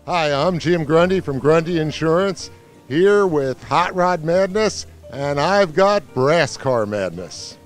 Hi, I'm Jim Grundy from Grundy Insurance, here with Hot Rod Madness, and I've got Brass Car Madness.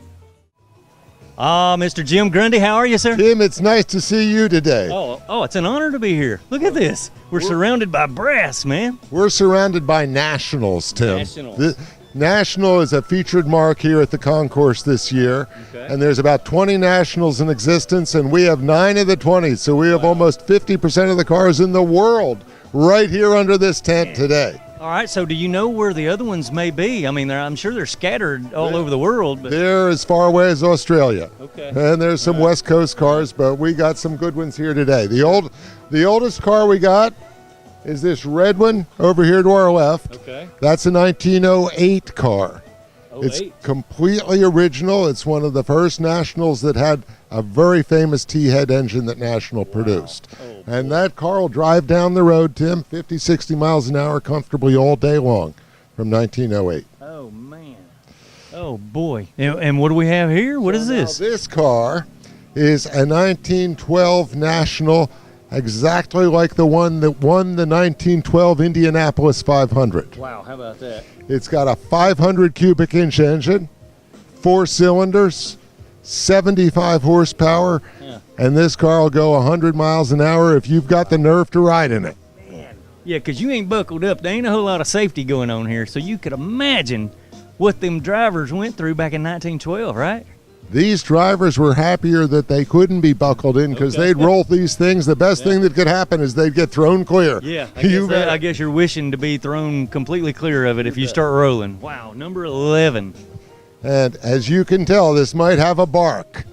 Mr. Jim Grundy, how are you, sir? Tim, it's nice to see you today. Oh, it's an honor to be here. Look at this. We're surrounded by brass, man. We're surrounded by Nationals, Tim. Nationals. National is a featured mark here at the concourse this year, and there's about 20 Nationals in existence, and we have 9 of the 20, so we have almost 50% of the cars in the world right here under this tent today. All right, so do you know where the other ones may be? I mean, I'm sure they're scattered all over the world. But they're as far away as Australia. Okay. And there's some West Coast cars, but we got some good ones here today. The oldest car we got is this red one over here to our left. Okay. That's a 1908 car. It's completely original. It's one of the first Nationals that had a very famous T-head engine that National produced. And that car will drive down the road, Tim, 50, 60 miles an hour comfortably all day long from 1908. Oh, man. Oh, boy. And what do we have here? What is this? This car is a 1912 National, exactly like the one that won the 1912 Indianapolis 500. Wow, how about that? It's got a 500 cubic inch engine, 4 cylinders, 75 horsepower, and this car will go 100 miles an hour if you've got the nerve to ride in it. Man. Yeah, because you ain't buckled up. There ain't a whole lot of safety going on here, so you could imagine what them drivers went through back in 1912, right? These drivers were happier that they couldn't be buckled in because they'd roll these things. The best thing that could happen is they'd get thrown clear. Yeah, I guess you're wishing to be thrown completely clear of it if you start rolling. Wow, number 11. And as you can tell, this might have a bark.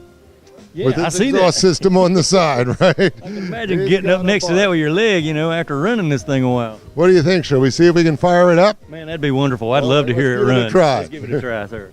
Yeah, with I its see exhaust that. system on the side, right? I can imagine getting up next to that with your leg, after running this thing a while. What do you think? Shall we see if we can fire it up? Man, that'd be wonderful. I'd love to hear it run. Let's give it a try. Let's give it a try, sir.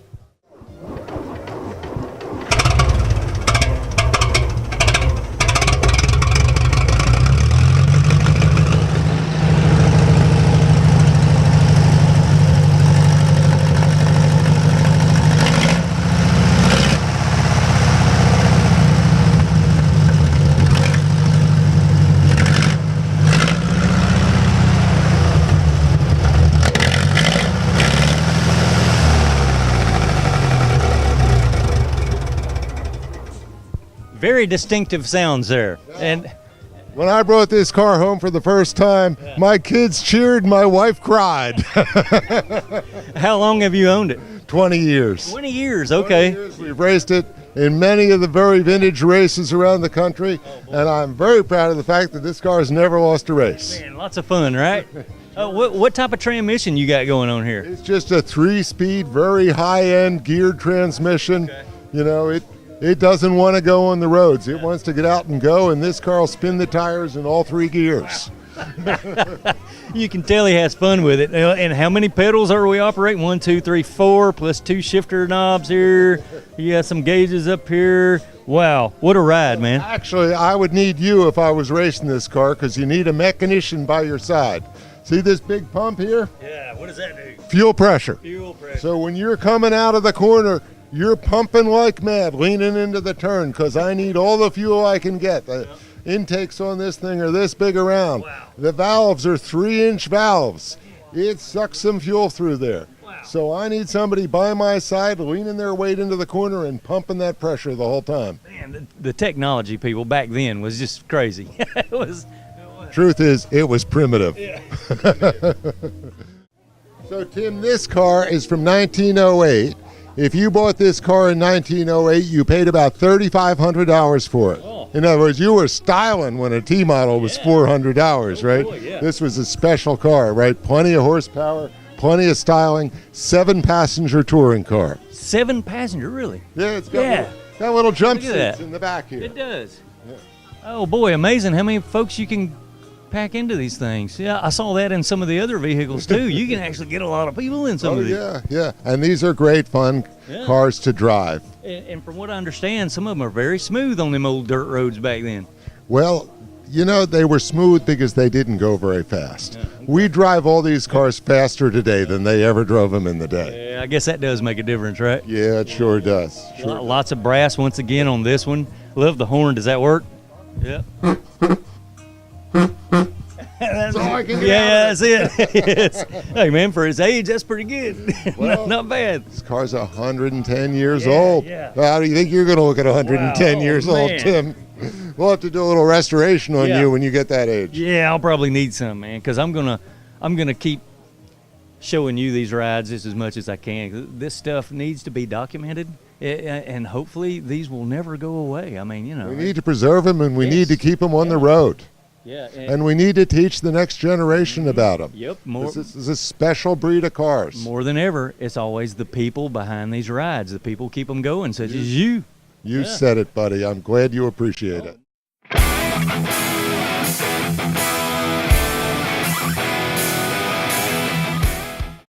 Very distinctive sounds there. And when I brought this car home for the first time, my kids cheered, my wife cried. How long have you owned it? 20 years. 20 years, okay. 20 years. We've raced it in many of the very vintage races around the country, and I'm very proud of the fact that this car has never lost a race. Man, lots of fun, right? What type of transmission you got going on here? It's just a 3-speed, very high-end geared transmission. Okay. It doesn't want to go on the roads. It wants to get out and go, and this car will spin the tires in all 3 gears. You can tell he has fun with it. And how many pedals are we operating? 1, 2, 3, 4, plus 2 shifter knobs here. You got some gauges up here. Wow, what a ride, man. Actually, I would need you if I was racing this car because you need a mechanician by your side. See this big pump here? Yeah, what does that do? Fuel pressure. Fuel pressure. So when you're coming out of the corner, you're pumping like mad, leaning into the turn, because I need all the fuel I can get. The intakes on this thing are this big around. Wow. The valves are 3-inch valves. It sucks some fuel through there. Wow. So I need somebody by my side, leaning their weight into the corner and pumping that pressure the whole time. Man, the technology, people, back then was just crazy. It was. Truth is, it was primitive. Yeah. So, Tim, this car is from 1908. If you bought this car in 1908, you paid about $3,500 for it. Oh. In other words, you were styling when a T model was $400, right? Boy, yeah. This was a special car, right? Plenty of horsepower, plenty of styling, 7-passenger touring car. 7 passenger, really? Yeah, it's got little jump Look at seats that. in the back here. It does. Yeah. Oh boy, amazing how many folks you can pack into these things. Yeah, I saw that in some of the other vehicles too. You can actually get a lot of people in some of these. Yeah. And these are great fun cars to drive. And from what I understand, some of them are very smooth on them old dirt roads back then. Well, they were smooth because they didn't go very fast. Yeah. We drive all these cars faster today than they ever drove them in the day. Yeah, I guess that does make a difference, right? Yeah, it sure does. Lots of brass once again on this one. Love the horn. Does that work? Yeah. That's all I can get Yeah, out of it. that's it. Yes. Hey, man, for his age, that's pretty good. Well, not bad. This car's 110 years Yeah, old. yeah. How do you think you're going to look at 110 Wow, years man. old, Tim? We'll have to do a little restoration on Yeah. you when you get that age. Yeah, I'll probably need some, man, because I'm gonna keep showing you these rides just as much as I can. This stuff needs to be documented, and hopefully these will never go away. I mean, you know. We need to preserve them, and we Yes. need to keep them on the road. Yeah. And we need to teach the next generation about them. Yep. This is a special breed of cars. More than ever, it's always the people behind these rides. The people keep them going, such as you. You said it, buddy. I'm glad you appreciate it.